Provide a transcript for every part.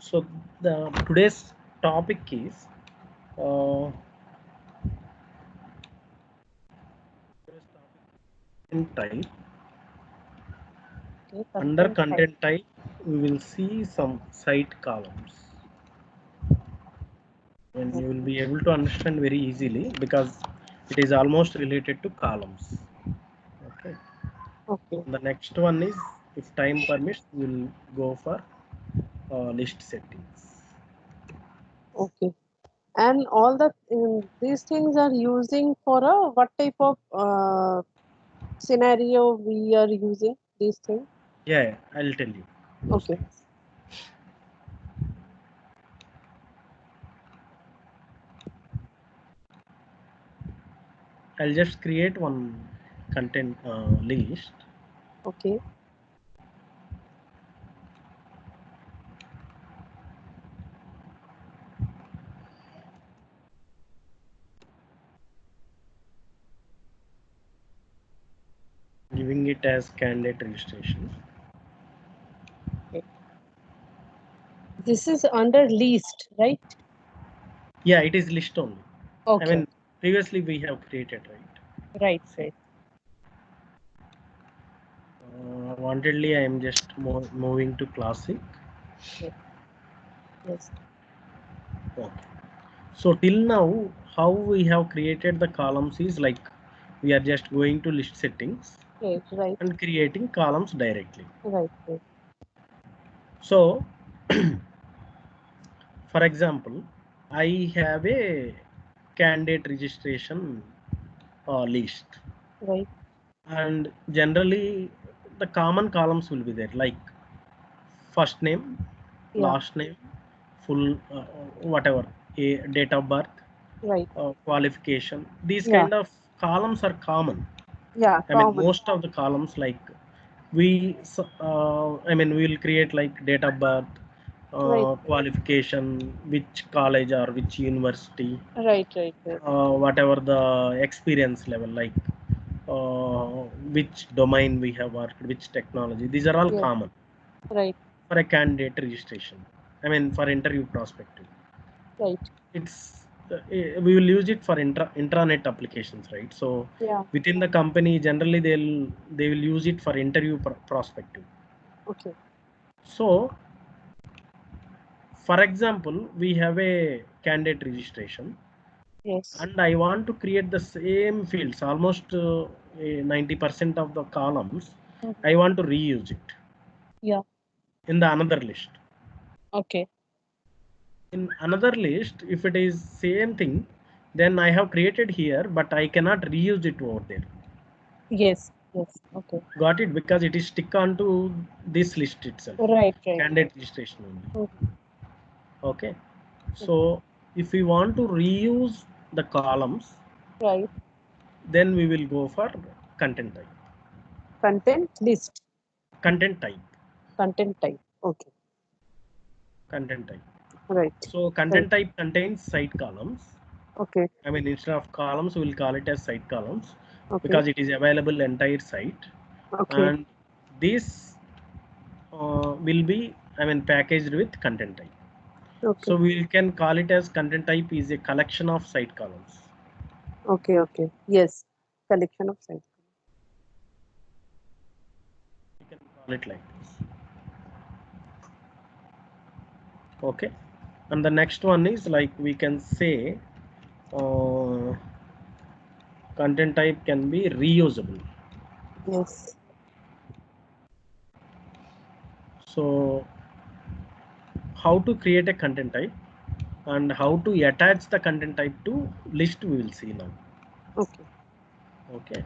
So the today's topic is content type. Okay, Under content type. content type, we will see some site columns, and you will be able to understand very easily because it is almost related to columns. Okay. Okay, The next one is, if time permits, we will go for list settings. okay. And all the these things are using for a what type of scenario we are using these things? Yeah, I'll tell you those Okay, things. I'll just create one content list. okay, Giving it as candidate registration. okay. This is under list, right? Yeah, it is list only. I Okay, mean, previously we have created, right? right, See, right. wantedly I am just moving to classic. Okay. Yes, Okay. So till now, how we have created the columns is like we are just going to list settings right, right, and creating columns directly. right, right. So, for example, I have a candidate registration list, Right. and generally the common columns will be there like first name, Yeah, last name, full whatever, a date of birth, right. qualification. These Yeah, kind of columns are common. yeah, I mean, common. most of the columns, like I mean, we'll create like date of birth, Right, qualification, which college or which university, right, right, right, whatever the experience level, like which domain we have worked, which technology. These are all yeah, common right, for a candidate registration. I mean, for interview prospective. right. It's we will use it for intranet applications, right? So Yeah, within the company, generally they will use it for interview prospective. okay. So for example, we have a candidate registration, Yes. and I want to create the same fields, almost 90% of the columns. Mhm. I want to reuse it Yeah, in the another list. okay. In another list, if it is same thing, then I have created here, but I cannot reuse it over there. Yes, yes, okay. Got it? Because it is stick onto this list itself, Right, right, right. candidate registration only. Mhm. Okay. Okay. So if we want to reuse the columns, Right. then we will go for content type. Content list. Content type. Content type. Okay. Content type. Right. So Right. content type contains site columns. Okay. I mean, instead of columns, we will call it as site columns Okay. because it is available entire site, Okay. and this will be, I mean, packaged with content type. Okay. So we can call it as content type is a collection of site columns. Okay. Okay. Yes. Collection of sites. We can call it like this. Okay. And the next one is like we can say uh, content type can be reusable. Yes. So how to create a content type and how to attach the content type to list, we will see now. Okay. Okay.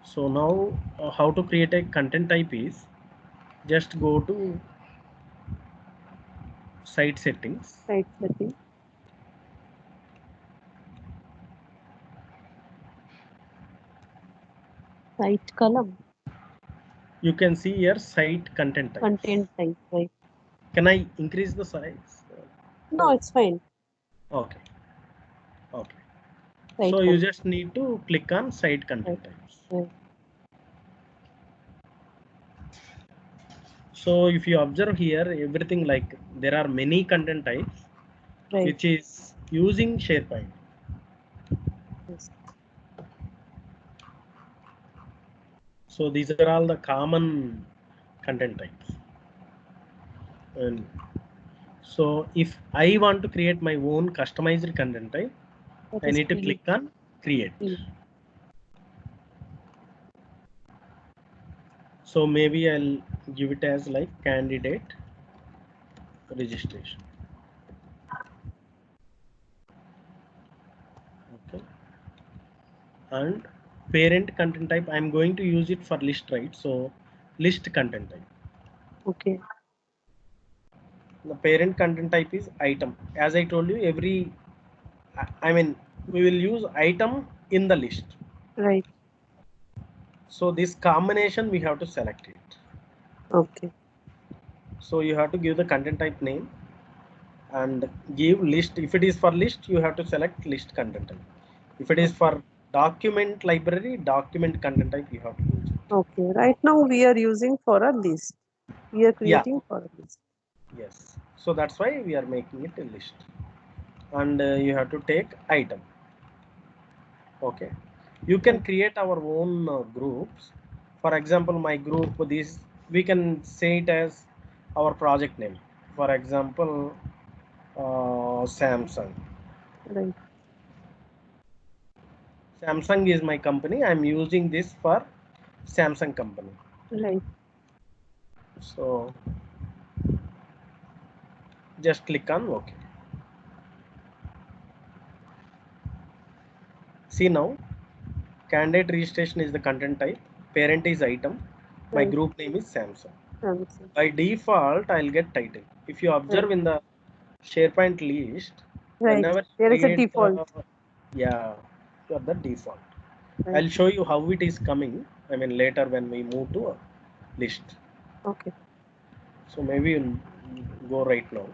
So now how to create a content type is, just go to site settings. Site setting. Site column. You can see here site content types. Content type. Right. Can I increase the size? No, it's fine. Okay. Okay. Site So you content. just need to click on site Right. content types. Right. So if you observe here, everything like there are many content types Right. which is using SharePoint. Yes. So these are all the common content types. And so if I want to create my own customized content type, That I is need to clean. click on create. So maybe I'll give it as like candidate registration. Okay. And parent content type, I'm going to use it for list, right? So list content type. Okay. The parent content type is item. As I told you, I mean, we will use item in the list. Right. So this combination we have to select it. Okay. So you have to give the content type name and give list. If it is for list, you have to select list content type. If it is for document library, document content type, you have to use it. Okay. Right now we are using for a list. We are Yeah, creating for a list. yes. So that's why we are making it a list. And you have to take item. Okay. You can Okay. create our own groups. For example, my group, this we can say it as our project name. For example, Samsung. Right. Samsung is my company. I'm using this for Samsung company. Right. So just click on OK. See now, candidate registration is the content type. Parent is item. My Right. group name is Samsung. Samsung. By default, I'll get title. If you Right. observe in the SharePoint list, Right. whenever you There is a create default. yeah, you have the default. Right. I'll show you how it is coming. I mean, later when we move to a list. Okay. So maybe you'll go right now.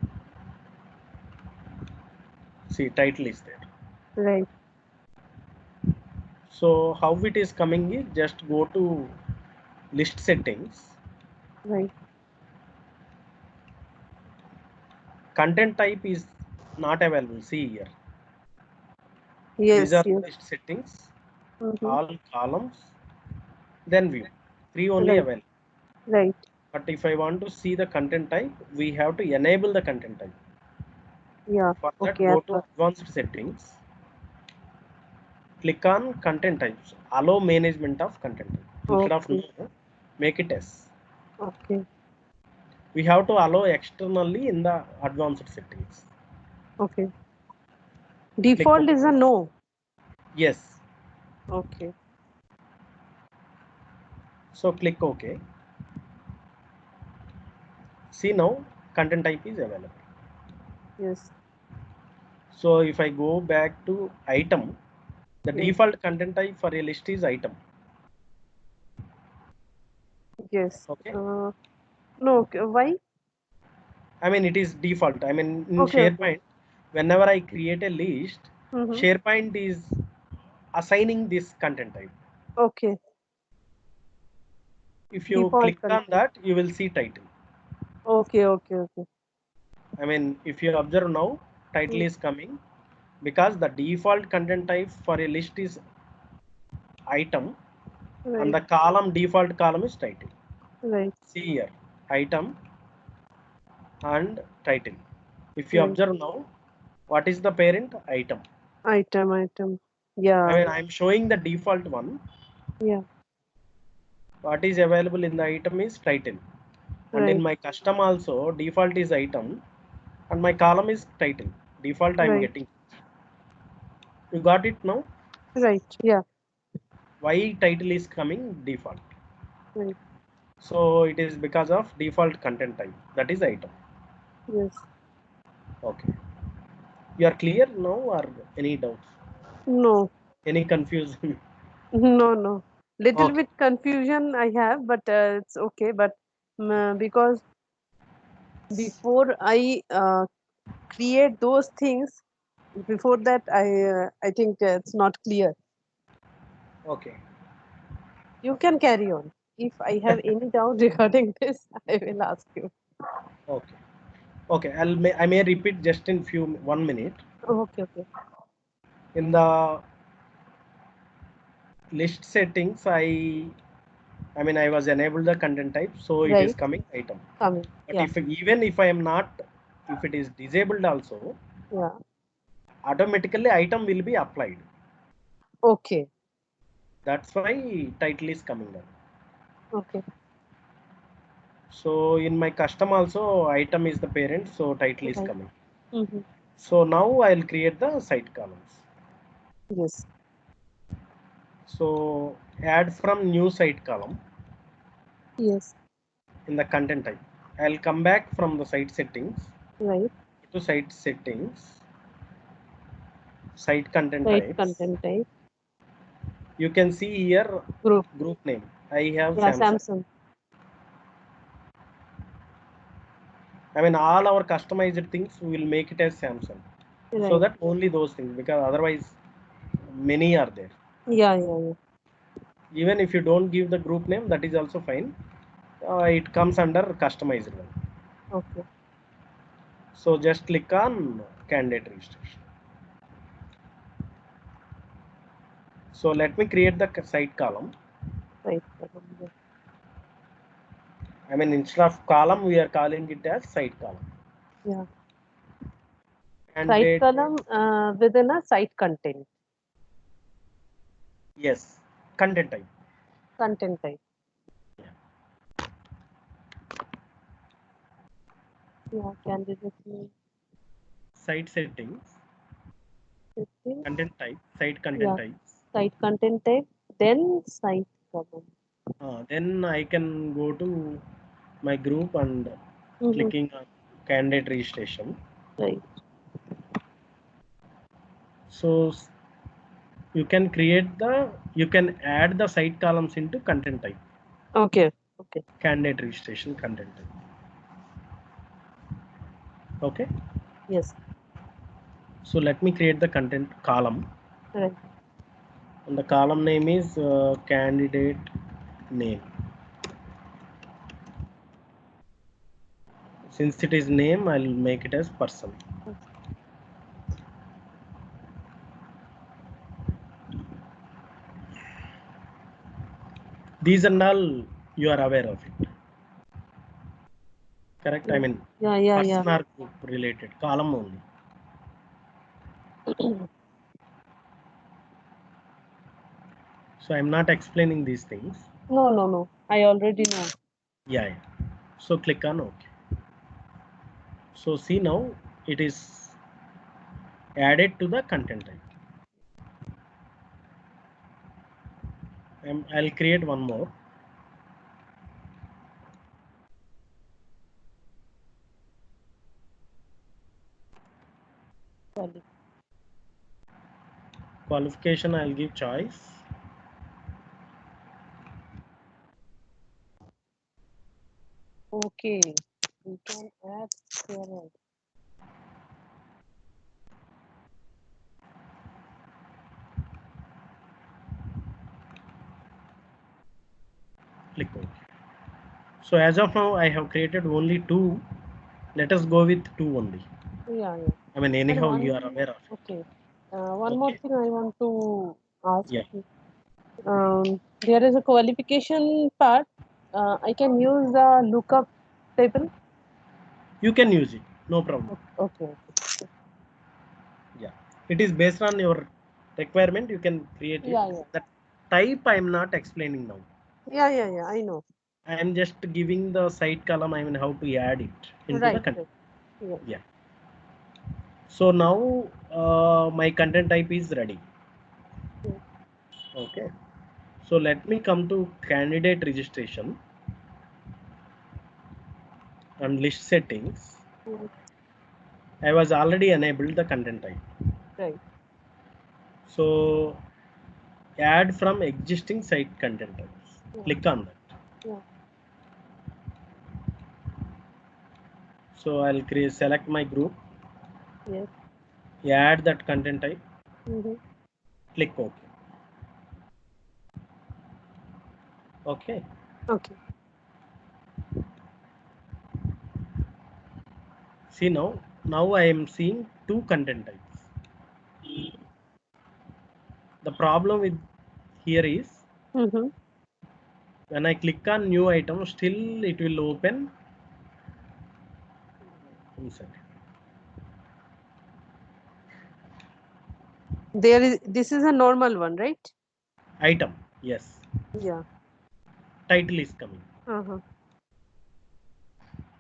See, title is there. Right. So how it is coming is just go to list settings. Right. Content type is not available. See here. These Yes. are Yes. list settings. Mm-hmm. All columns. Then view. Three only Right. available. Right. But if I want to see the content type, we have to enable the content type. Yeah. For that, Okay. go to advanced settings. Click on content types. Allow management of content type. Instead of Okay. no, make it yes. Okay. We have to allow externally in the advanced settings. Okay. Click Default OK. is a no. Yes. Okay. So click OK. See now, content type is available. Yes. So if I go back to item, the Yes. default content type for a list is item. Yes. Okay. No. Okay. Why? I mean, it is default. I mean, in Okay. Okay. SharePoint, whenever I create a list, Mm-hmm. SharePoint is assigning this content type. Okay. If you Default click on content. that, you will see title. Okay. Okay. Okay. I mean, if you observe now, title Mm. is coming because the default content type for a list is item and Right. the column default column is title. Right. See here, item and title. If you Right. observe now, what is the parent? Item. Item. Item. I Yeah. mean, I'm showing the default one. Yeah. What is available in the item is title. And in Right. my custom also, default is item and my column is title. Default I'm Right. getting. You got it now? Right. Yeah. Why title is coming default? Right. So it is because of default content type. That is item. Yes. Okay. You are clear now or any doubts? No. Any confusion? No. No. Little Okay. bit confusion I have, but it's okay. But because before I create those things, before that I think it's not clear. Okay. You can carry on. if I have any doubt regarding this, I will ask you. Okay. Okay. I may repeat just in 1 minute. Okay, okay. In the list settings, I mean, I was enabled the content type, so it is Right. coming item. Coming. But Yeah. even if I am not, if it is disabled also, Yeah. automatically item will be applied. Okay. That's why title is coming down. Okay. So in my custom also, item is the parent, so title is Right. coming. Mm-hmm. So now I'll create the site columns. Yes. So add from new site column Yes. in the content type. I'll come back from the site settings Right. to site settings, site content Right. types. Content type. You can see here Group. group name. I have Yeah. Samsung. Samsung. I mean, all our customized things will make it as Samsung, so Right. that only those things, because otherwise many are there. Yeah. Yeah. Yeah. Even if you don't give the group name, that is also fine. It comes under customized one. Okay. So just click on candidate registration. So let me create the site column. Right. I mean, instead of column, we are calling it as site column. Yeah. Site Candidate, column within a site content. yes, content type. Content type. Yeah. Candidate name. Site settings, Setting. content type, site content Yeah. types. Site content type. Then site column. Then I can go to my group and Mm-hmm. clicking on candidate registration. Right. So you can add the site columns into content type, Okay. Okay. candidate registration content type. Okay. Yes. So let me create the content column, Right. and the column name is candidate name. Since it is name, I'll make it as person. These and all you are aware of it, correct? I Yeah. mean, Yeah. Yeah. Yeah. person or group related, column only. So I'm not explaining these things. No. No. No. I already know. Yeah. So click on OK. So see now it is added to the content type. I'll create one more. Qualification, I'll give choice. Okay. We can add here. Click OK. So as of now, I have created only two. Let us go with two only. Yeah. Yeah. I mean, And anyhow, you are one. aware of it. Okay. One more Okay. thing I want to ask. Yeah. There is a qualification part. I can use the lookup table. You can use it. No problem. Okay. Okay. Yeah. It is based on your requirement. You can create it. Yeah. Yeah. That type I am not explaining now. Yeah. Yeah. Yeah. I know. I am just giving the site column. I mean, how to add it into the Right. content. Right. Yeah. Yeah. So now my content type is ready. Yeah. Okay. So let me come to candidate registration and list settings. Yeah. I was already enabled the content type. Right. So add from existing site content types. Yeah. Click on that. Yeah. So I'll select my group, Yes. add that content type, Mm-hmm. click OK. Okay. Okay. See now I am seeing two content types. The problem with here is Mm-hmm. when I click on new item, still it will open. One second. This is a normal one, right? Item, yes. Yeah. Title is coming. Uh-huh.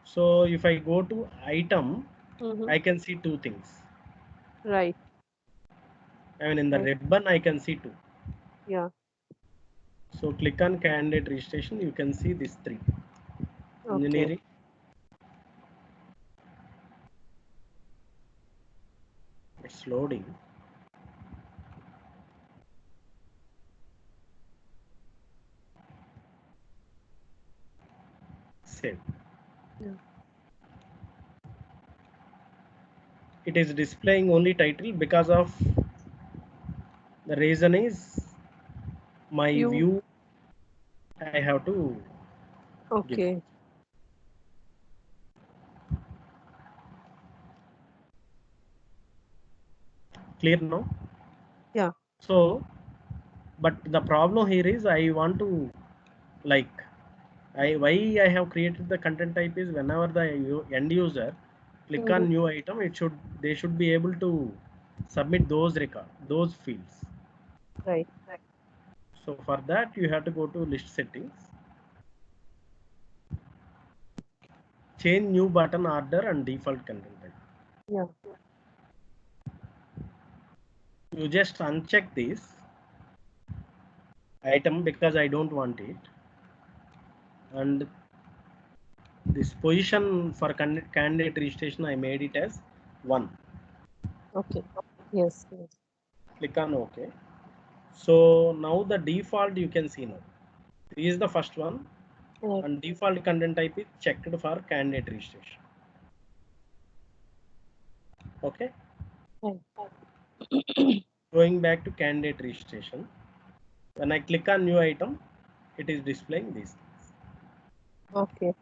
So if I go to item, Mm-hmm. I can see two things. Right. I mean, in the Right. ribbon, I can see two. Yeah. So click on candidate registration, you can see these three. Okay. Engineering, it's loading. Save. Yeah. It is displaying only title because of the reason is my You view I have to give. okay? Clear now? Yeah. So, but the problem here is I want to like why I have created the content type is whenever the end user click Mm-hmm. on new item, they should be able to submit those fields. Right. So for that you have to go to list settings, change new button order and default content type. Yeah. You just uncheck this item because I don't want it, and this position for candidate registration I made it as 1. Okay. Yes. Yes. Click on OK. So now the default you can see now. This is the first one, Right. and default content type is checked for candidate registration. Okay. Right. Going back to candidate registration, when I click on new item, it is displaying these things. Okay.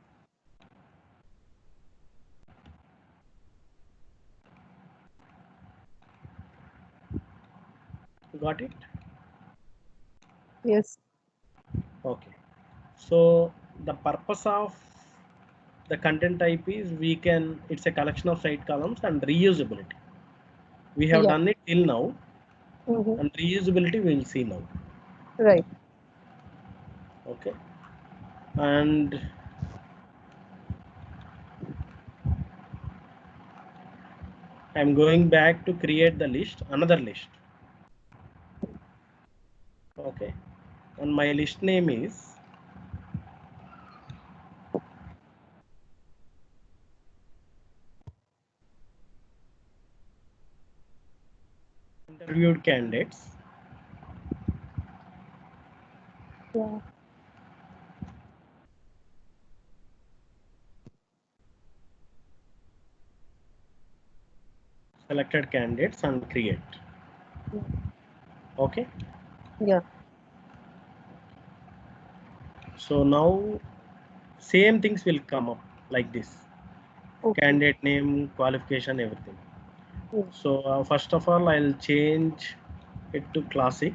Got it? Yes. Okay. So the purpose of the content type is it's a collection of site columns and reusability. We have Yeah. done it till now, Mm-hmm. and reusability we will see now. Right. Okay. And I'm going back to create the list, another list. Okay. And my list name is interviewed candidates. Yeah. Selected candidates and create. Okay. Yeah. So now same things will come up like this. Okay. Candidate name, qualification, everything. Yeah. So first of all, I'll change it to classic.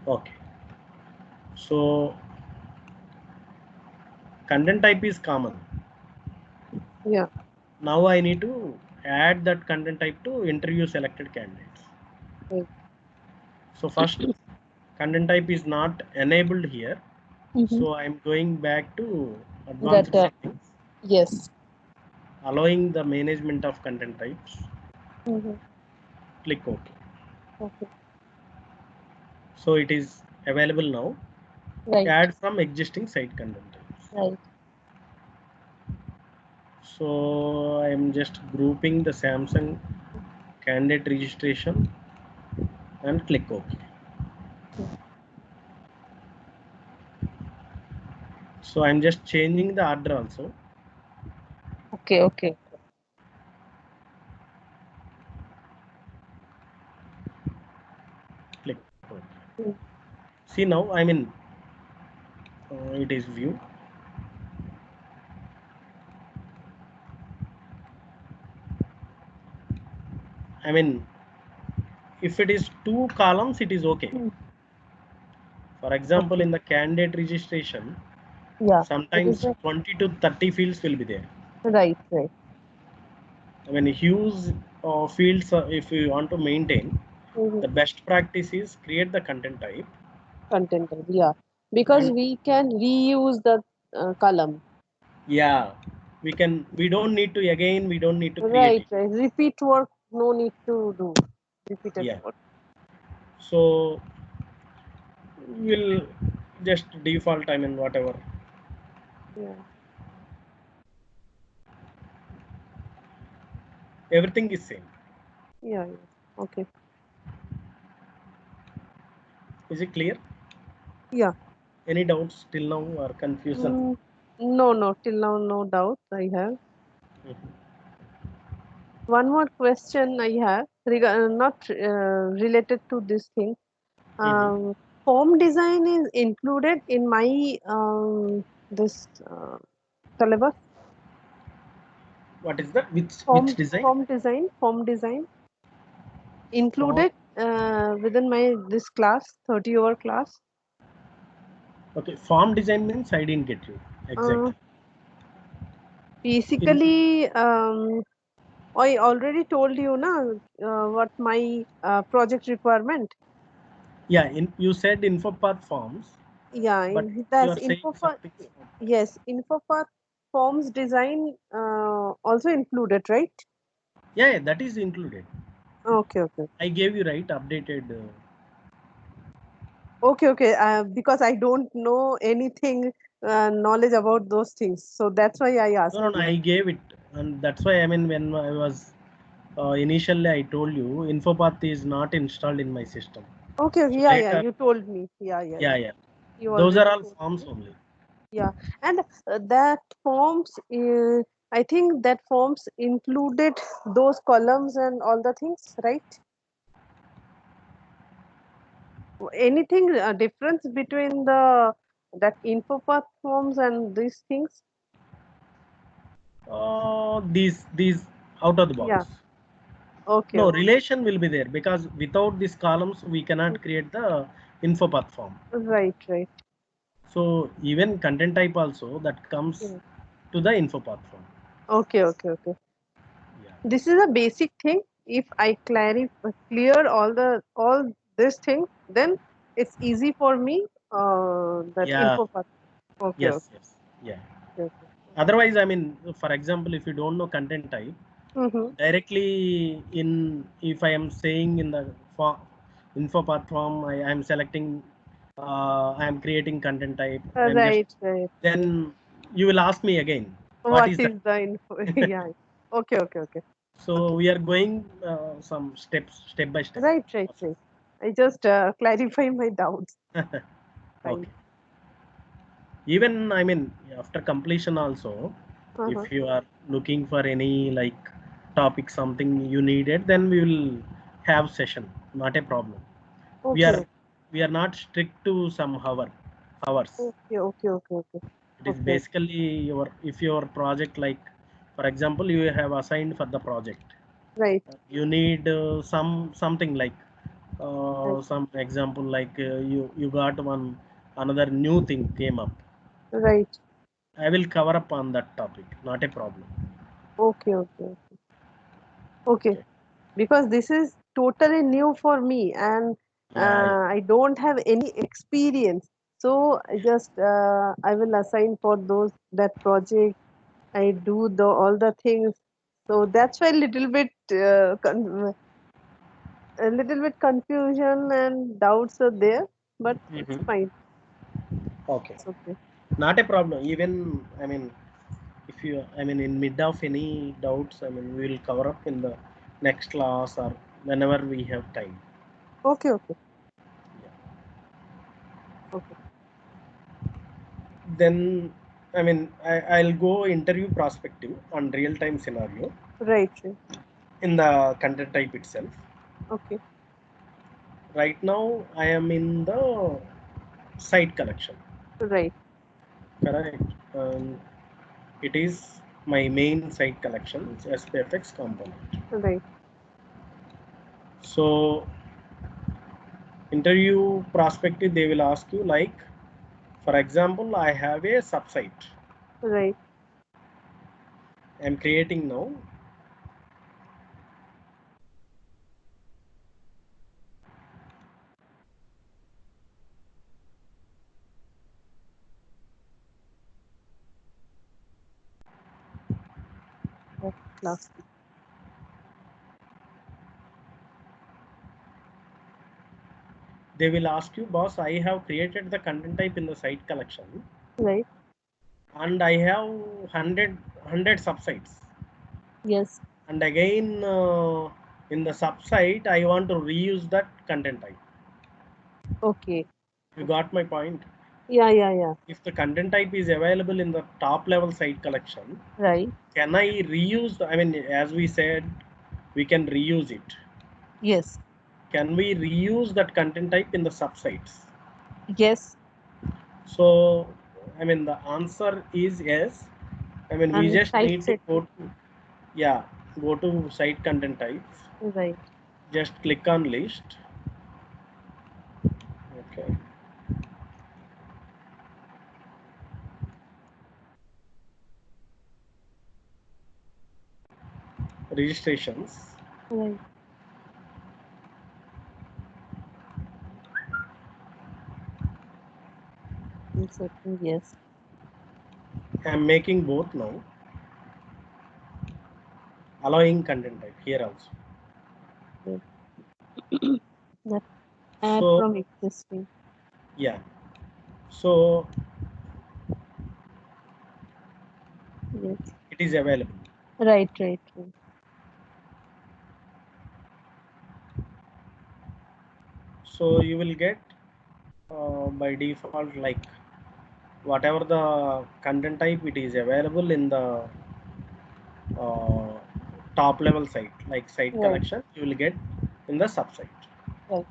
Okay. So content type is common. Yeah. Now I need to add that content type to interview selected candidates. Right. So first content type is not enabled here. Mm-hmm. So I'm going back to That. advanced settings, Yes. allowing the management of content types. Mm-hmm. Click OK. Okay. So it is available now. Right. Add from existing site content types. Right. So I'm just grouping the Samsung candidate registration and click OK. So I'm just changing the order also. Okay. Okay. See now, I mean, it is view. I mean, if it is 2 columns, it is okay. Hmm. For example, Okay. in the candidate registration, Yeah. It is sometimes a 20 to 30 fields will be there. right, right. I mean, huge fields, if you want to maintain, Mm-hmm. the best practice is create the content type. Content type. Yeah. Because And we can reuse the column. yeah, we don't need to, again, we don't need to create Right, it. right. Repeat work, no need to do repeated Yeah. work. So we'll just default, I mean, whatever. Yeah. Everything is same. Yeah, yeah. Okay. Is it clear? Yeah. Any doubts till now or confusion? Mm, no, no. Till now, no doubt I have. Mhm. One more question I have, not related to this thing. Mhm. Form design is included in my this syllabus. What is that? Which design? Form design For included within my this class, 30-hour class. okay, form design means I didn't get you Uh, exactly. In Basically, I already told you na what my project requirement. yeah, in you said InfoPath forms, Yeah, but you that's are saying info for something. yes, info for forms design also included, right? Yeah, yeah, that is included. Okay, okay, I gave you right updated. okay, okay. Because I don't know anything knowledge about those things, so that's why I No, asked no, no, you. I gave it, and that's why I mean when I was initially I told you InfoPath is not installed in my system. Okay, okay, So yeah, yeah. later, You told me. Yeah, yeah, yeah, yeah. yeah, You those are already all told forms me. only. Yeah, and that forms. I think that forms included those columns and all the things, right? Anything difference between the that info path forms and these things? These out of the Yeah. box. Okay, No, okay. relation will be there because without these columns we cannot create the InfoPath form. Right, right. So even content type also that comes Yeah. to the InfoPath form. Okay, okay, okay. Yeah. This is a basic thing. If I clear all this thing, then it's easy for me. That Yeah. info path. Okay, Yes. okay, Yes. Yeah. okay. Otherwise, I mean, for example, if you don't know content type, Mm-hmm. directly in if I am saying in the InfoPath form, I am selecting, I am creating content type. I am just Right, right. then you will ask me again, what What is that? is the info? Yeah. Okay, okay, okay, So okay. we are going some steps, step by step. Right, right, right. I just clarify my doubts. Fine. Okay. Even I mean, after completion also, Uh-huh. if you are looking for any like topic something you needed, then we will have session. Not a problem. We Okay, are we are not strict to some hours. okay, okay, okay, okay, It is okay. basically your if your project like, for example, you have assigned for the project, Right, you need something like right, some example like you got one another new thing came up. right. I will cover up on that topic. Not a problem. Okay, okay, okay. Okay. Because this is totally new for me, and Yeah, yeah, I don't have any experience. So I will assign for those that project. I do the all the things. So that's why a little bit confusion and doubts are there, but it's yeah. fine. Okay. It's okay. Not a problem. Even I mean, if you I mean in mid of any doubts, I mean we will cover up in the next class or whenever we have time. Okay, okay, Yeah. okay. Then I mean I'll go interview prospective on real time scenario Right, right. in the content type itself. Okay. Right now I am in the site collection. Right. Correct. It is my main site collection, SPFX component. Right. So interview prospective, they will ask you like, for example, I have a subsite. Right. I'm creating now. That's classic. They will ask you, boss, I have created the content type in the site collection Right. and I have 100 subsites. Yes. And again, in the subsite, I want to reuse that content type. Okay. You got my point? Yeah. Yeah. Yeah. If the content type is available in the top level site collection, Right. can I reuse? I mean, as we said, we can reuse it. Yes. Can we reuse that content type in the subsites? Yes. So, I mean, the answer is yes. I mean, we And just type need to set. go to, yeah, go to site content types. Right. Just click on list. Okay. Registrations. Right. Inserting. Yes. I'm making both now. Allowing content type here also. Yes. That add So, from existing. yeah. So Yes. it is available. Right. Right. Right. So you will get by default like whatever the content type, it is available in the uh, top level site like site Right. collection, you will get in the subsite. Right.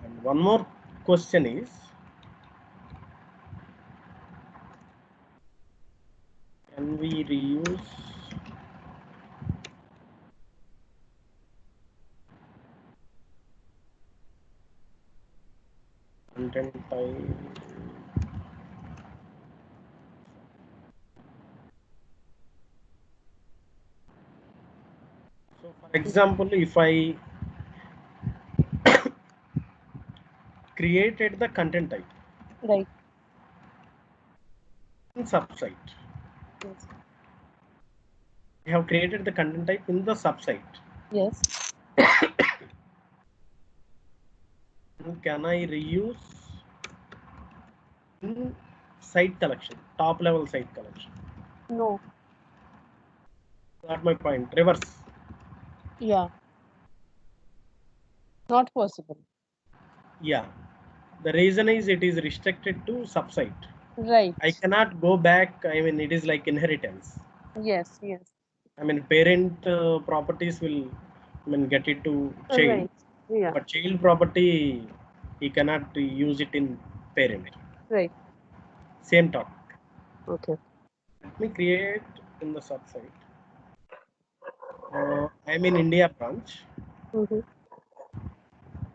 And one more question is, can we reuse content type? So for example, if I created the content type Right. in subsite, Yes. I have created the content type in the subsite. Yes. Can I reuse in site collection, top level site collection? No. Got my point. Reverse. Yeah. Not possible. Yeah. The reason is it is restricted to subsite. Right. I cannot go back. I mean, it is like inheritance. Yes. Yes. I mean, parent properties will, I mean, get it to child, Right. Yeah. but child property, he cannot use it in parent. Right. Same topic. Okay. Let me create in the subsite. I'm in India branch. Mm-hmm.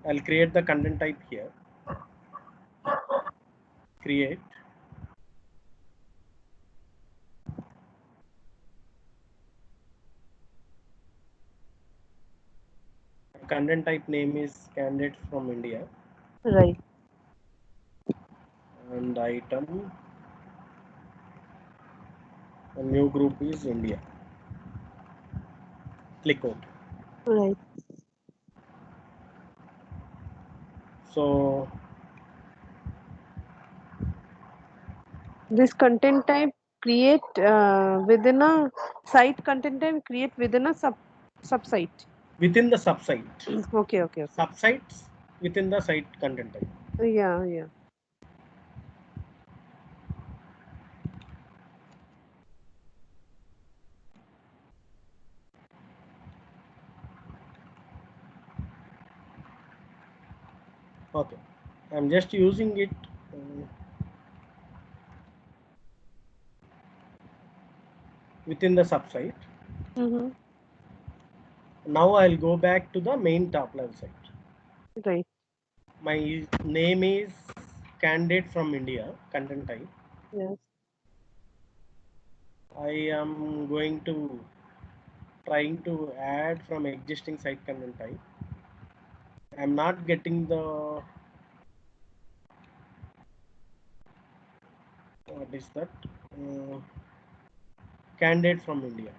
I'll create the content type here. Create. Content type name is candidate from India, Right. and item, a new group is India. Click OK. Right. So This content type create within a site content type create within a subsite. within the subsite, Okay. Okay. Okay. subsites within the site content type. Yeah. Yeah. Okay. I'm just using it within the subsite. Mm-hmm. Now I'll go back to the main top level site. Right. My name is candidate from India, content type. Yes. I am going to trying to add from existing site content type. I'm not getting the, what is that? Uh, Candidate from India.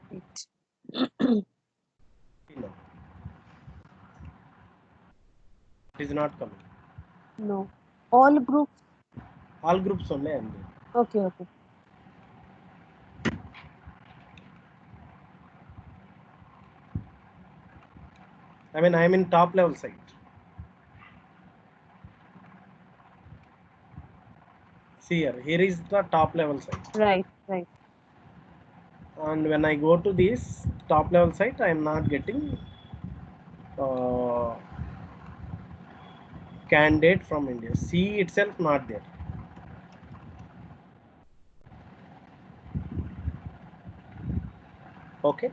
Right. No, it is not coming. No. All groups. All groups only I'm there. Okay. Okay. I mean, I'm in top level site. See here is the top level site. Right. Right. And when I go to this top level site, I am not getting uh, candidate from India. C itself not there. Okay.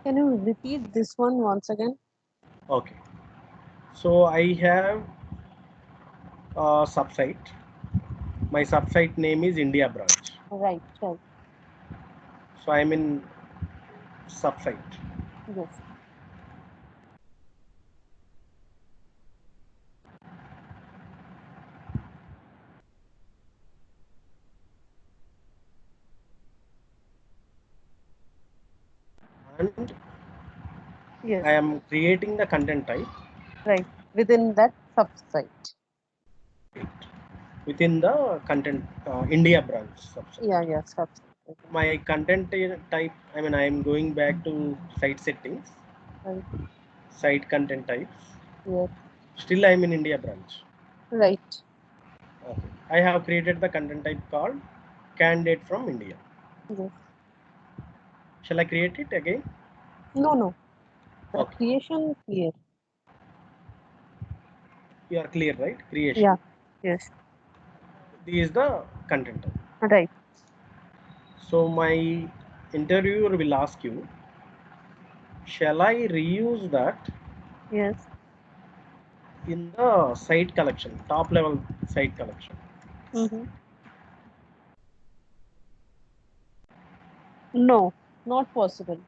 Can you repeat this one once again? Okay. So I have a subsite. My subsite name is India branch. Right. Right. So I'm in subsite. Yes. And Yes. I am creating the content type Right. Within that subsite. within the content India branch subsite. Yeah. Yeah. Subsite. My content type, I mean, I am going back to site settings, Right. site content types. Yes. Still, I am in India branch. Right. Okay. I have created the content type called candidate from India. Yes. Shall I create it again? No. No. The Okay. creation clear. You are clear, right? Creation. Yeah. Yes. This is the content type. Right. So my interviewer will ask you, shall I reuse that Yes. in the site collection, top level site collection? Mm-hmm. No. Not possible.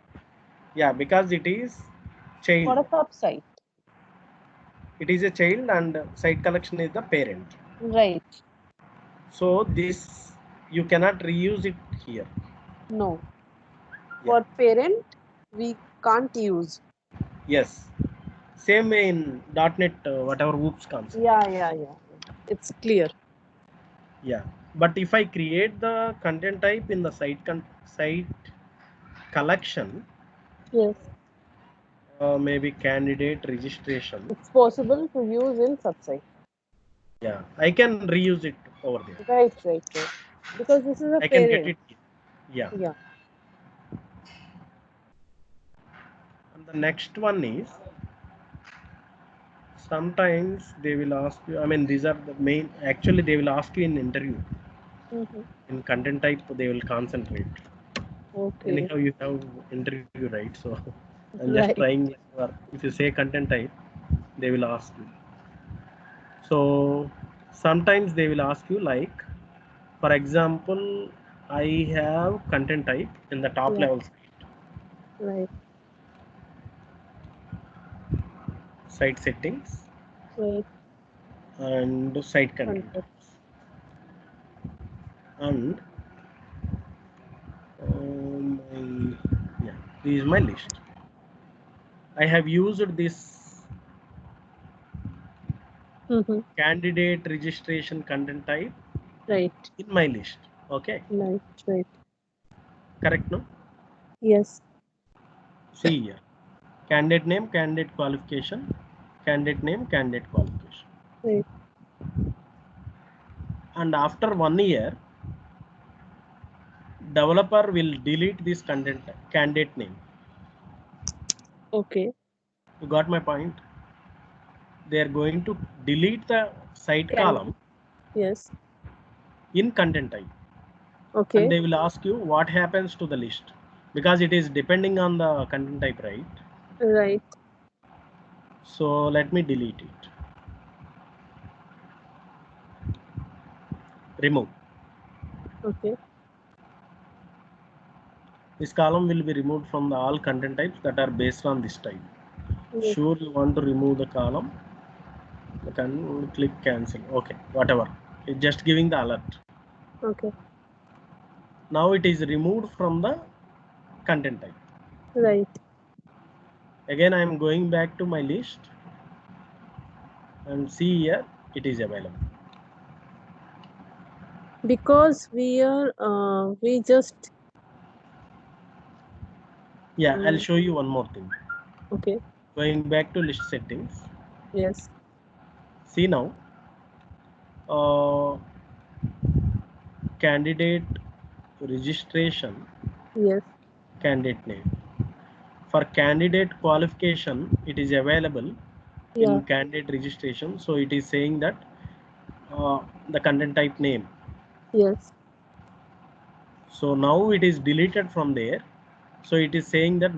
Yeah, because it is For child. a subsite. It is a child and site collection is the parent. Right. So this you cannot reuse it here. No. Yeah. For parent, we can't use. Yes. Same way in .NET, whatever OOPS concept. Yeah. Yeah. Yeah. Yeah. It's clear. Yeah. But if I create the content type in the site collection, Yes. maybe candidate registration, It's possible to use in subsite. yeah, I can reuse it over there. Right. Right. Right. Because this is a I can get parent. it here. Yeah. Yeah. And the next one is, sometimes they will ask you, I mean, these are the main, actually they will ask you in interview. Mm-hmm. In content type, they will concentrate. Okay. Anyhow, you have interview, right? So I'm just Right. trying, if you say content type, they will ask you. So sometimes they will ask you, like, for example, I have content type in the top Yeah. level Right. site settings Right. and site content Contact. types. And yeah, this is my list. I have used this Mm-hmm. candidate registration content type Right. in my list. Okay, Right. Right. correct, no? Yes. See here, candidate name, candidate qualification, candidate name, candidate qualification. Right. And after 1 year, developer will delete this content candidate name. Okay. You got my point? they are going to delete the site column Yes. in content type. Okay. And they will ask you what happens to the list, because it is depending on the content type, right? Right. So let me delete it. Remove. Okay. This column will be removed from the all content types that are based on this type. Yes. Sure, you want to remove the column, you can click cancel. Okay, whatever. It's just giving the alert. Okay. Now it is removed from the content type. Right. Again, I am going back to my list and see here it is available. Because we just I'll show you one more thing. okay. Going back to list settings. Yes. See now, candidate registration, Yes. candidate name. For candidate qualification, it is available Yeah. in candidate registration. So it is saying that the content type name. Yes. So now it is deleted from there. So it is saying that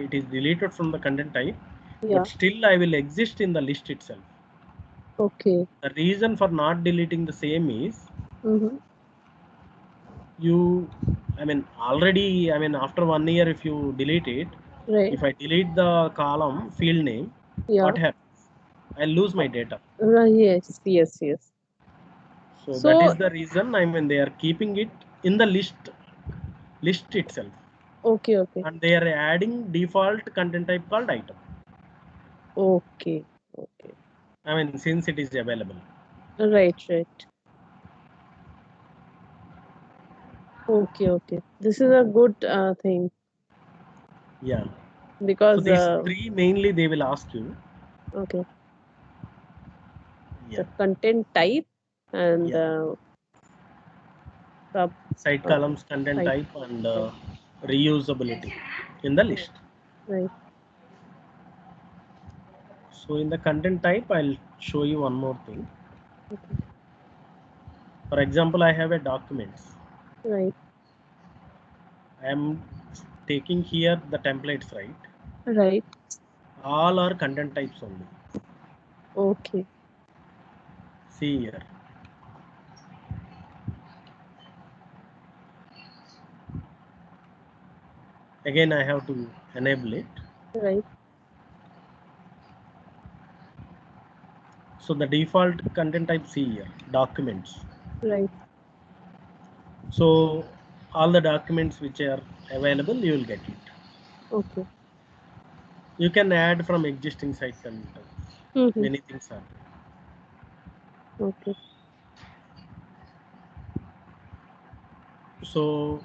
it is deleted from the content type, Yeah. but still I will exist in the list itself. Okay. The reason for not deleting the same is after 1 year, if you delete it, Right. if I delete the column field name, Yeah. what happens? I lose my data. Yes. Yes. Yes. So, So that is the reason they are keeping it in the list itself, okay. Okay. and they are adding default content type called item. Okay. Okay. Since it is available. Right. Right. Okay. Okay. This is a good thing. Yeah. Because so these three mainly they will ask you. okay. Yeah. The content type and Site columns, content site. type, and reusability in the list. Right. So in the content type, I'll show you one more thing. Okay. For example, I have a documents. Right. I am taking here the templates, right? Right. All are content types only. Okay. See here. Again, I have to enable it. Right. So the default content type, see here, documents. Right. So all the documents which are available, you will get it. Okay. You can add from existing site content types. Many things are there. Okay. So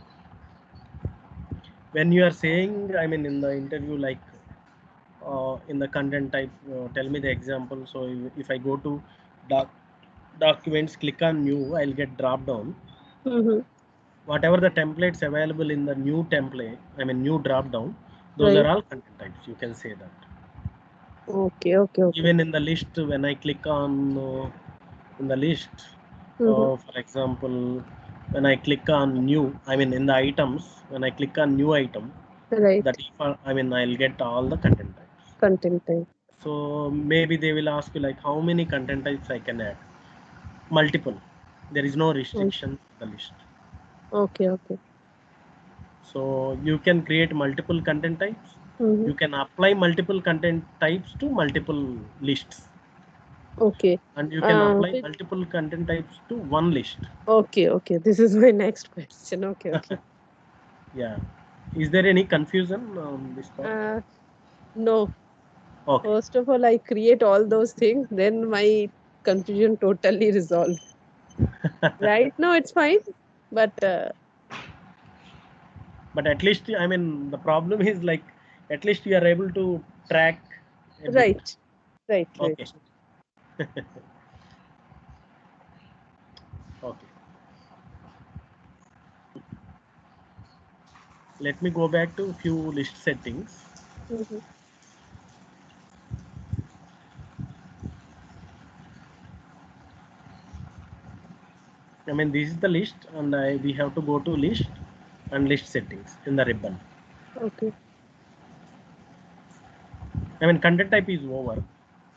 when you are saying, in the interview, like in the content type, tell me the example. So if I go to documents, click on new, I'll get drop down. Whatever the templates available in the new template, new drop down, those Right. are all content types. You can say that. Okay. Okay. Okay. Even in the list, when I click on in the list, for example, when I click on new, in the items, when I click on new item, Right. the default, I'll get all the content types. Content type. So maybe they will ask you like how many content types I can add. Multiple. There is no restriction to the list. Okay. Okay. So you can create multiple content types. You can apply multiple content types to multiple lists. Okay. And you can apply multiple content types to one list. Okay. Okay. This is my next question. Okay. Okay. Yeah. Is there any confusion on this part? No. Okay. First of all, I create all those things, then my confusion totally resolved. Right now, it's fine, but at least the problem is like at least you are able to track a bit. right. Okay. Okay. Let me go back to a few list settings. I mean, this is the list, and we have to go to list and list settings in the ribbon. Okay. I mean, content type is over.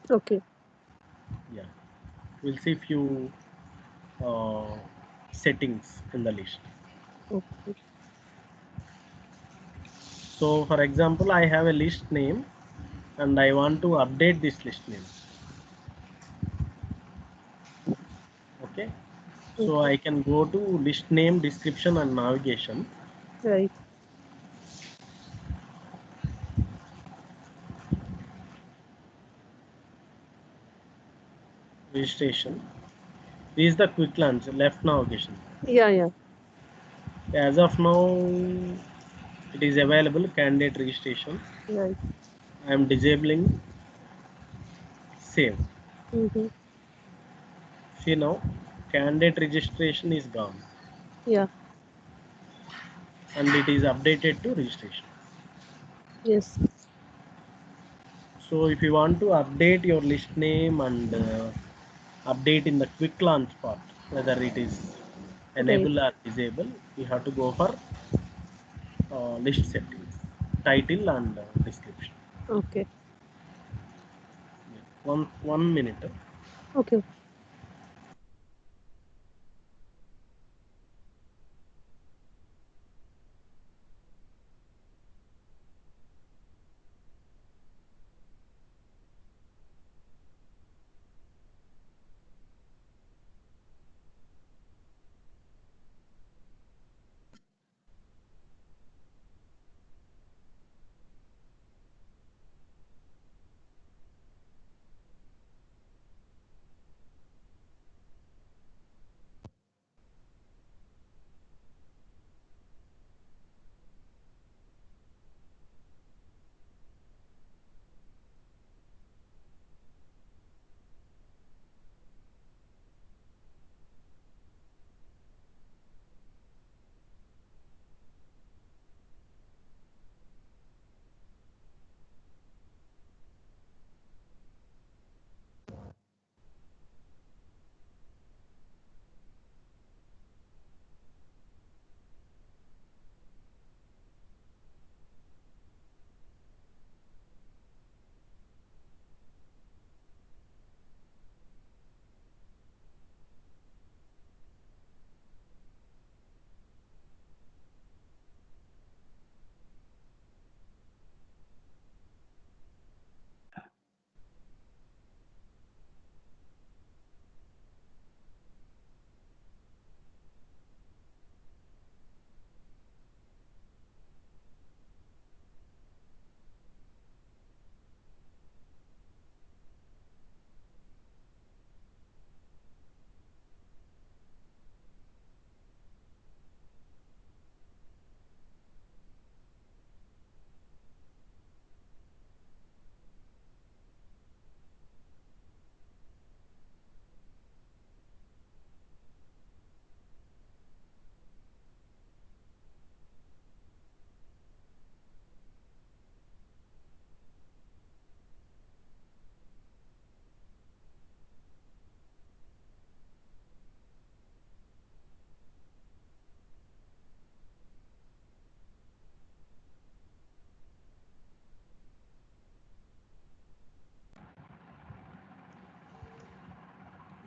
Okay. Yeah, we'll see few settings in the list. Okay. So, for example, I have a list name, and I want to update this list name. Okay, so Okay. I can go to list name, description, and navigation. Right. Registration. This is the quick launch left navigation. Yeah. Yeah. As of now, it is available candidate registration. Right. I am disabling save. Mm-hmm. See now, candidate registration is gone Yeah. and it is updated to registration. Yes. So if you want to update your list name and update in the quick launch part, whether it is Right. enable or disable, you have to go for list settings, title and description. Okay. One minute. Okay.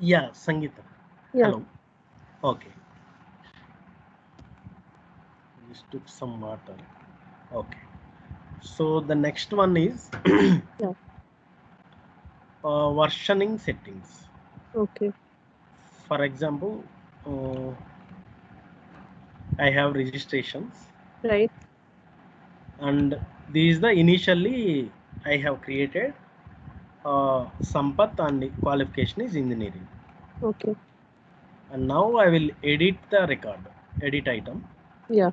Yeah, Sangeeta. Yeah. Hello. Okay. Just took some water. Okay. So the next one is Yeah. versioning settings. Okay. For example, uh, I have registrations, Right. and this is the initially I have created Sampath and qualification is engineering. Okay. And now I will edit the record, edit item, Yeah.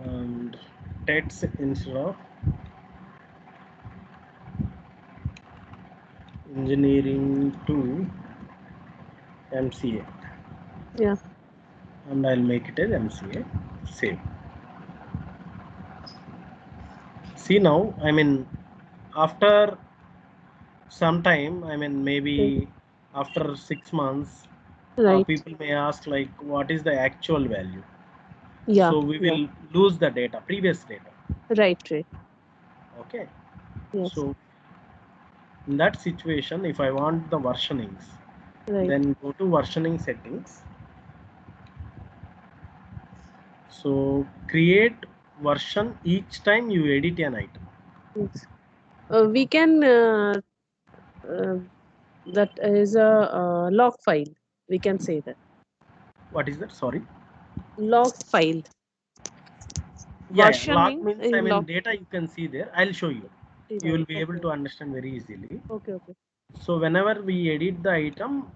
and text instead of engineering to MCA, Yeah. and I'll make it as MCA. Save. See now, I mean, after some time, I mean, Okay. maybe after 6 months, Right. People may ask like, what is the actual value? Yeah. So we Yeah. will lose the data, previous data. Right. Right. Okay. Yes. So in that situation, if I want the versionings, Right. then go to versioning settings. So create version each time you edit an item. Yes. We can uh, that is a log file. We can say that What is that? Sorry. log file. Yeah. Log Versioning means, I in mean, log. data you can see there. I'll show you. You will Right. be able Okay. to understand very easily. Okay. Okay. So whenever we edit the item,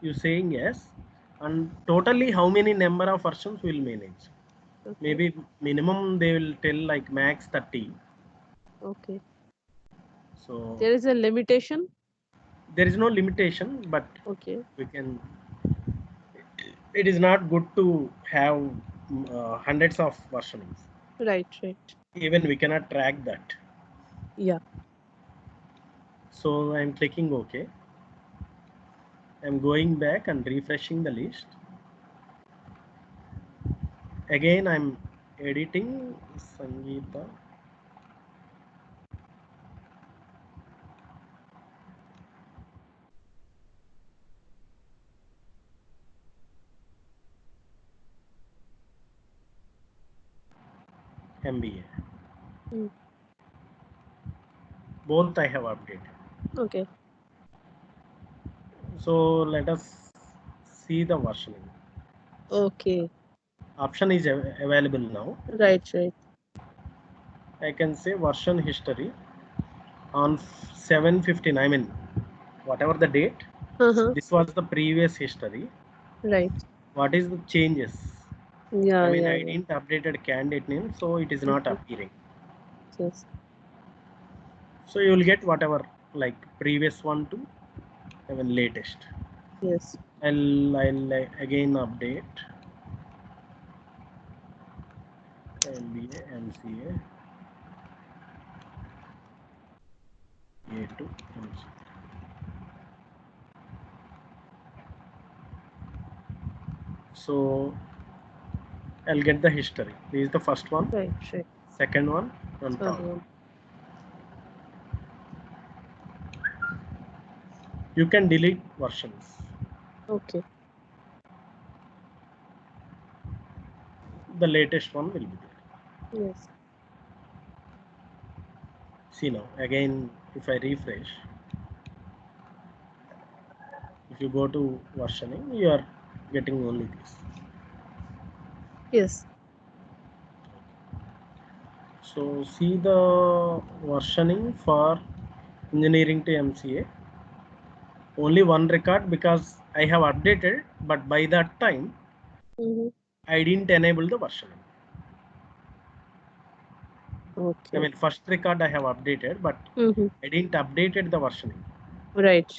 you saying yes, and totally how many number of versions will manage. Okay. Maybe minimum they will tell like max 30. Okay. So There is a limitation. there is no limitation, but Okay. we can. It is not good to have hundreds of versions. Right. Right. Even we cannot track that. Yeah. So I'm clicking OK. I'm going back and refreshing the list. Again, I'm editing Sangeeta. MBA. Mm. Both I have updated. Okay. So let us see the versioning. Okay. Option is available now. Right. Right. I can say version history on 7/15. I mean, whatever the date, Uh-huh. this was the previous history. Right. What is the changes? I Yeah. mean, Yeah. I Yeah. didn't updated candidate name, so it is not Mhm. appearing. Yes. So you will get whatever like previous one to even latest. Yes. I'll again update MBA, MCA, A to MCA. So I'll get the history. This is the first one, Right. Right. second one, and Third third one. one. You can delete versions. Okay. The latest one will be there. Yes. See now, again, if I refresh, if you go to versioning, you are getting only this. Yes. So see the versioning for engineering to MCA. Only one record because I have updated, but by that time Mm-hmm. I didn't enable the versioning. I Okay. mean, first record I have updated, but Mm-hmm. I didn't updated the versioning, Right.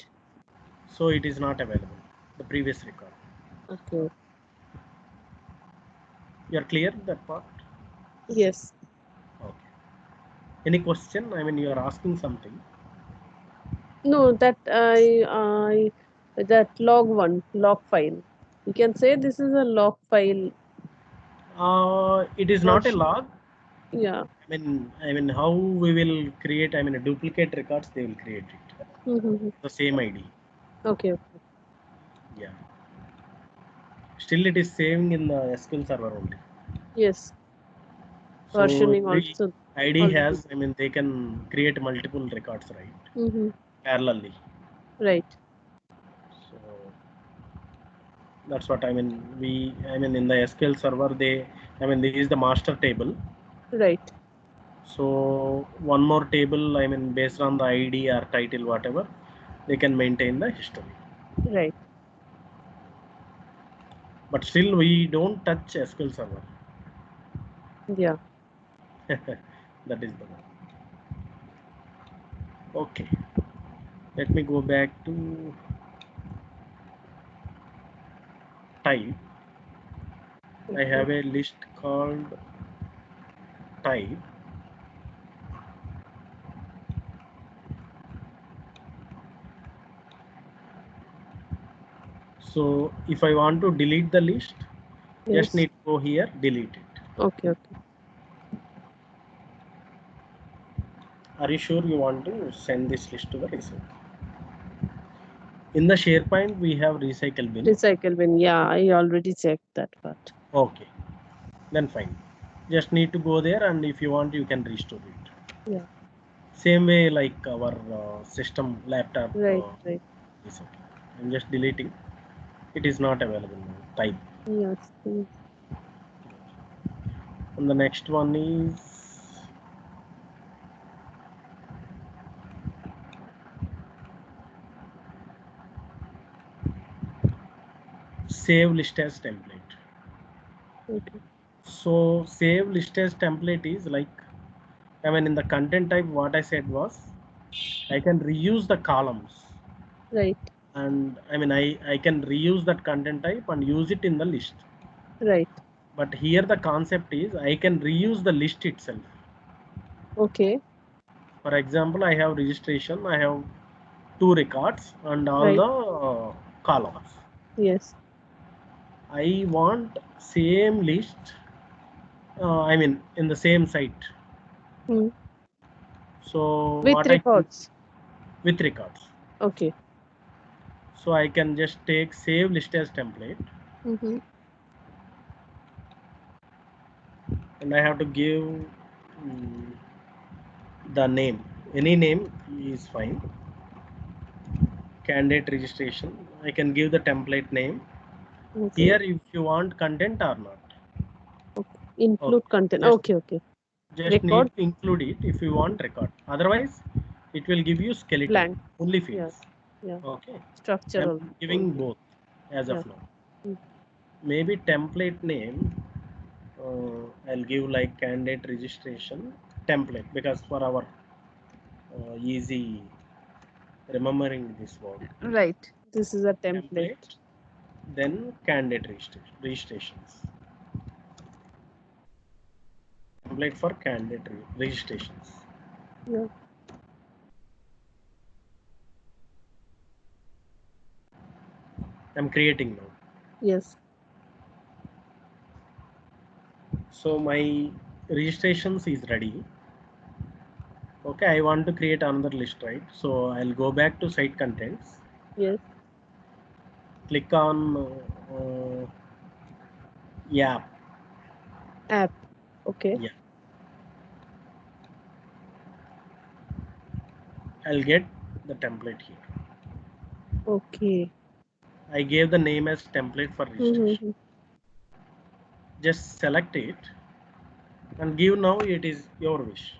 so it is not available. The previous record. Okay. You are clear that part? Yes. Okay. Any question? I mean, you are asking something. No, that I that log one, log file. You can say this is a log file It is not a version. log. Yeah. I mean, how we will create? I mean, a duplicate records. They will create it. Mm-hmm. The same ID. Okay. Okay. Yeah. Still, it is saving in the SQL Server only. Yes. So Versioning every also ID already. has. I mean, they can create multiple records, right? Mm-hmm. Parallelly. Right. So that's what I mean. I mean, in the SQL Server, I mean, this is the master table. Right. So one more table, I mean, based on the ID or title, whatever, they can maintain the history. Right. But still, we don't touch SQL Server. Yeah. That is the one. Okay. Let me go back to type. I Okay. have a list called type. So if I want to delete the list, Yes. just need to go here, delete it. Okay. Okay. Are you sure you want to send this list to the recycle? In the SharePoint, we have recycle bin. Recycle bin. Yeah, I already checked that part. Okay, then fine. Just need to go there, and if you want, you can restore it. Yeah. Same way like our system laptop. Right. Right. Recycle. I'm just deleting. It is not available now. Type. Yes. Yes. And the next one is save list as template. Okay. So save list as template is like, I mean, in the content type, what I said was I can reuse the columns, Right. and I mean I can reuse that content type and use it in the list. Right. But here the concept is I can reuse the list itself. Okay. For example, I have registration, I have 2 records and all Right. the columns. Yes. I want same list, I mean in the same site. Hmm. So With what records. with records. Okay. So I can just take save list as template, Mm-hmm. and I have to give the name. Any name is fine. Candidate registration. I can give the template name. Okay. Here, if you want content or not. Okay. Include Okay. content. Just, Okay. Okay. just need Record to include it if you want record. Otherwise, it will give you skeleton, blank. only Yeah. fields. Yeah. Okay. Structure. I'm giving both as Yeah. of now. Mm. Maybe template name. I'll give like candidate registration template, because for our easy remembering this word. Right. This is a template. Then candidate registrations. Template for candidate registrations. Yeah. I'm creating now. Yes. So my registrations is ready. Okay, I want to create another list, right? So I'll go back to site contents. Yes. Click on yeah. App. Okay. Yeah. I'll get the template here. Okay. I gave the name as template for registration. Mm-hmm. Just select it and give now, it is your wish.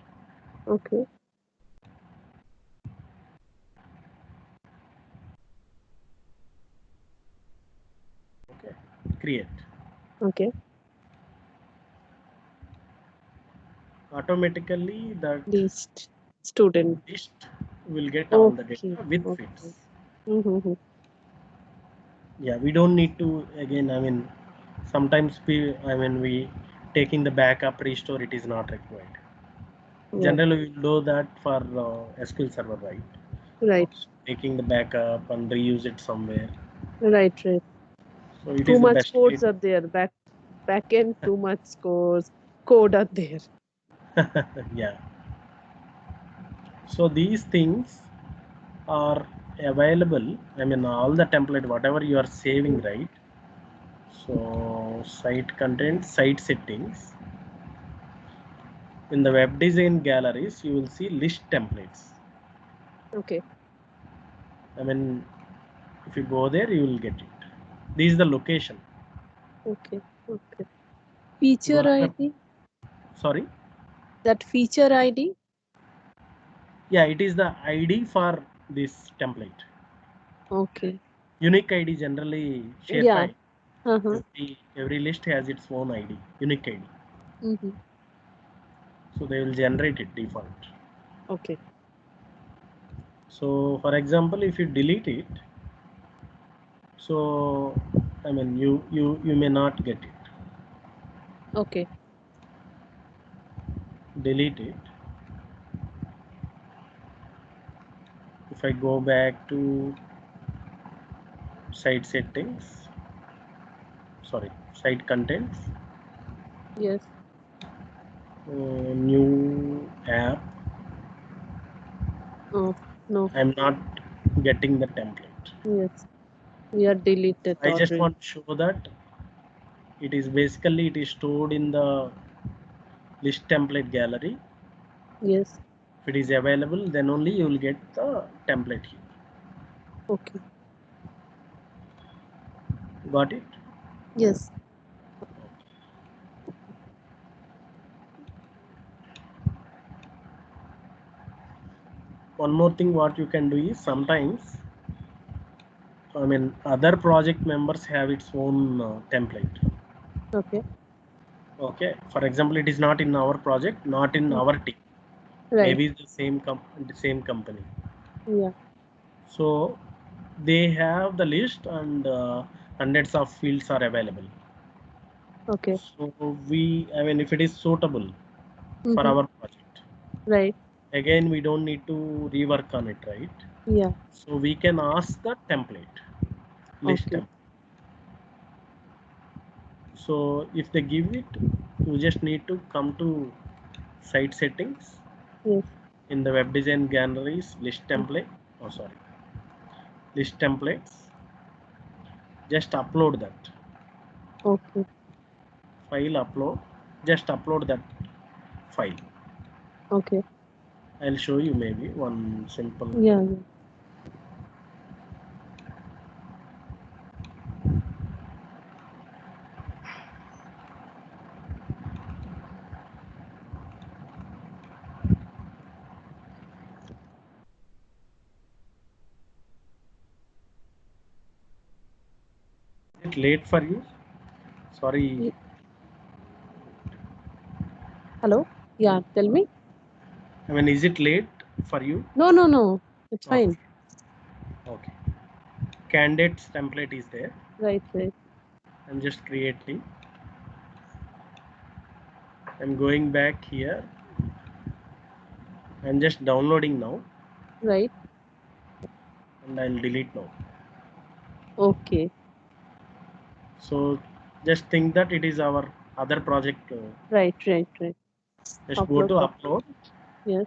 Okay. Okay, create. Okay. Automatically that List. Student. list will get all the Okay. data with Okay. fits. Mm-hmm. Yeah, we don't need to again, I mean, sometimes we taking the backup restore, it is not required. Yeah. Generally we do that for SQL Server, right? Right. Taking the backup and reuse it somewhere. Right. Right. So it Too is the much best way codes are there. Back end. Too much code are there. yeah. So these things are available. I mean, all the template, whatever you are saving, right? So site content, site settings. In the web design galleries, you will see list templates. Okay. I mean, if you go there, you will get it. This is the location. Okay. Okay. Feature Go to ID. sorry. That feature ID. Yeah, it is the ID for this template. Okay. Unique ID generally Yeah. SharePoint. Uh-huh. Every list has its own ID, unique ID. Mm-hmm. So they will generate it default. Okay. So for example, if you delete it, so I mean you may not get it. Okay. Delete it. If I go back to site settings, sorry, site contents, Yes. new app. Oh, no. I'm not getting the template. Yes. We are deleted I just already. want to show that it is basically it is stored in the list template gallery. Yes. If it is available, then only you will get the template here. Okay. Got it? Yes. One more thing what you can do is sometimes, I mean, other project members have its own template. Okay. Okay. For example, it is not in our project, not in our team. Right. Maybe the same company. Yeah. So they have the list and hundreds of fields are available. Okay. So I mean, if it is suitable for Mm-hmm. our project, Right. again, we don't need to rework on it, right? Yeah. So we can ask the template, list Okay. template. So if they give it, you just need to come to site settings Yes. in the web design galleries, list template. Oh, sorry, list templates. Just upload that Okay. file. Upload. Just upload that file. Okay. I'll show you maybe one simple. Yeah. Yeah. Is it late for you? Sorry. Ye- Hello. Yeah. Tell me. I mean, is it late for you? No. No. No. It's fine. Okay. Candidates template is there. Right. Right. I'm just creating. I'm going back here. I'm just downloading now Right. and I'll delete now. Okay. So just think that it is our other project. Right. Right. Right. Just go to document. upload Yes.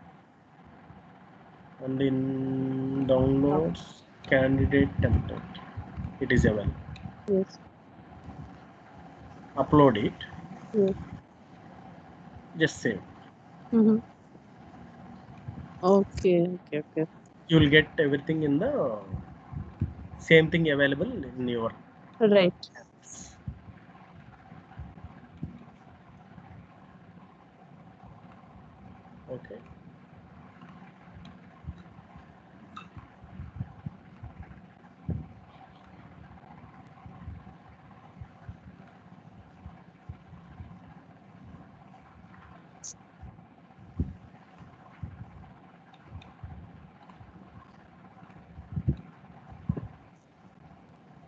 and in downloads candidate template. It is available. Yes. Upload it. Yes. Just save. Mm-hmm. Okay. Okay. Okay. You will get everything in the same thing available in your. Right. Okay.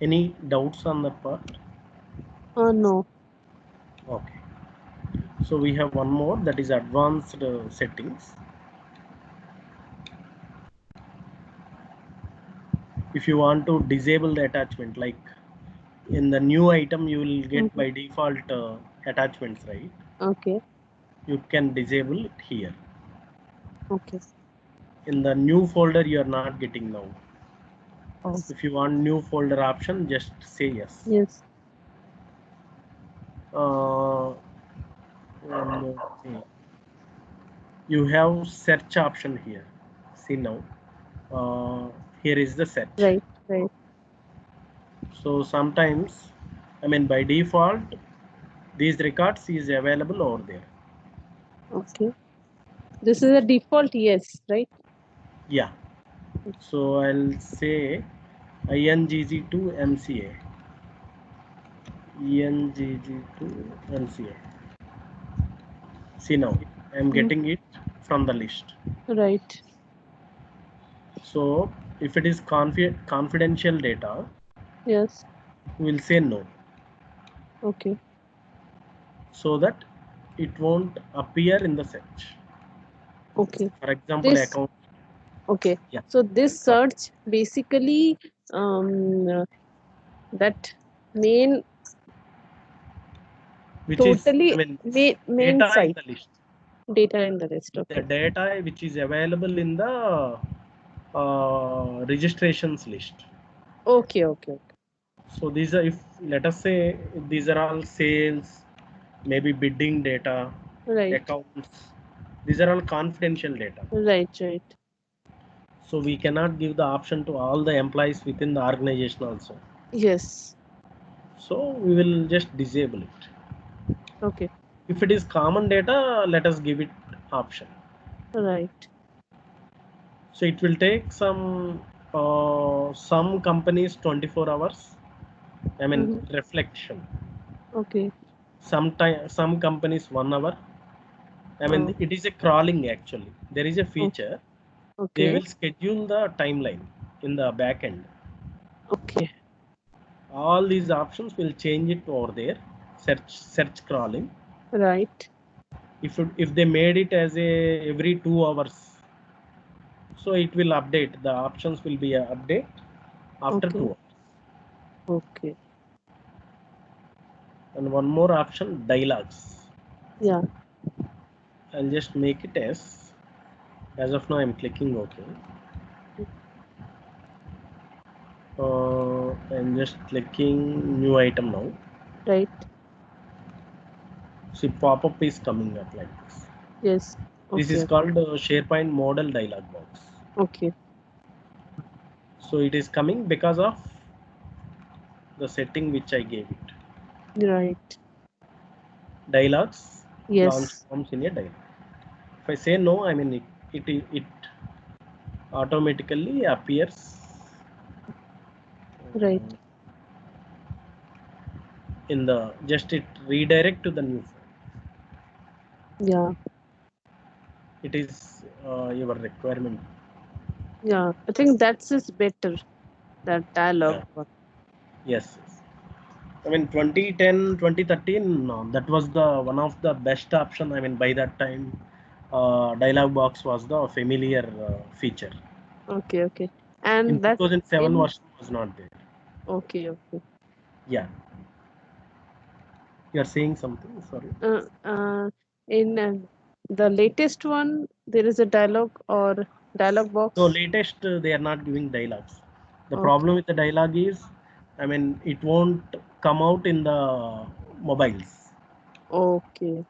Any doubts on that part? No. Okay. So we have one more, that is advanced settings. If you want to disable the attachment, like in the new item you will get by default attachments, right? Okay. You can disable it here. Okay. In the new folder you are not getting now. Oh. If you want new folder option, just say yes. Yes. One more thing. You have search option here. See now. Here is the search. Right. Right. So sometimes, I mean, by default, these records is available over there. Okay. This is a default yes, right? Yeah. So I'll say INGG to MCA. ENGG to MCA. See now, I'm getting it from the list. Right. So if it is confidential data, Yes. we'll say no, Okay. so that it won't appear in the search. Okay. For example, This. account. Okay. Yeah. So this search basically that main which totally is, I mean, main data in site the list. data in the list. The Okay. data which is available in the registrations list. Okay. Okay. So these are, if let us say these are all sales, maybe bidding data, Right. accounts. These are all confidential data. Right. Right. So we cannot give the option to all the employees within the organization also. Yes. So we will just disable it. Okay. If it is common data, let us give it option. Right. So it will take some companies 24 hours. I mean reflection. Okay. Some companies 1 hour. I mean Oh, it is a crawling actually. There is a feature. They okay. will schedule the timeline in the back end. Okay. All these options will change it over there. Search crawling. Right. If they made it as a every 2 hours, so it will update. The options will be a update after Okay. 2 hours. Okay. And one more option, dialogues. Yeah. I'll just make it as of now I'm clicking OK. I'm just clicking new item now. Right. See, pop-up is coming up like this. Yes. This is Okay. called SharePoint model dialog box. Okay. So it is coming because of the setting which I gave it. Right. Dialogues launch Yes. forms in a dialog. If I say no, I mean it automatically appears Right. in the it redirect to the new form. Yeah. It is your requirement. Yeah. I think that's is better. That dialogue Yeah. one. Yes. I mean 2010, 2013, no, that was the one of the best option. I mean by that time, dialog box was the familiar feature. Okay. Okay. In And that 2007 in version was not there. okay. Okay. Yeah. You are saying something? Sorry. Uh, uh, in the latest one, there is a dialogue or dialogue So box. latest they are not giving dialogues. The Okay. problem with the dialogue is, I mean, it won't come out in the mobiles. Okay.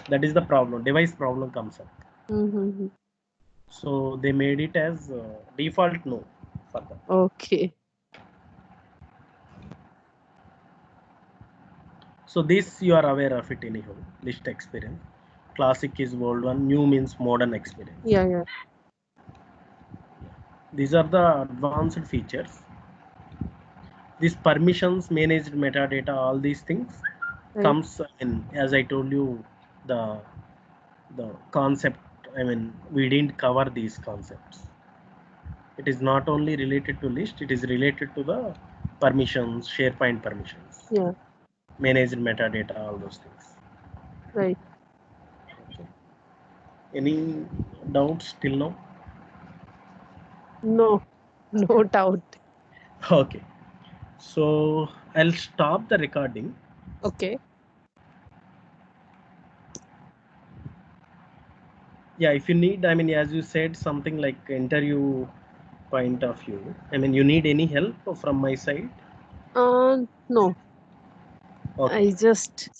That is the problem. Device problem comes up. Mm-hmm. So they made it as default no for that. Okay. So this you are aware of it anyhow. List experience. Classic is old one. New means modern experience. Yeah. Yeah. These are the advanced features. These permissions, managed metadata, all these things Right. comes in, as I told you, the the concept. I mean, we didn't cover these concepts. It is not only related to list, it is related to the permissions, SharePoint permissions, Yeah. managed metadata, all those things. Right. Okay. Any doubts till now? No. No doubt. Okay. So I'll stop the recording. Okay. Yeah, if you need, I mean, as you said, something like interview point of view. I mean, you need any help from my side? No. Okay. I just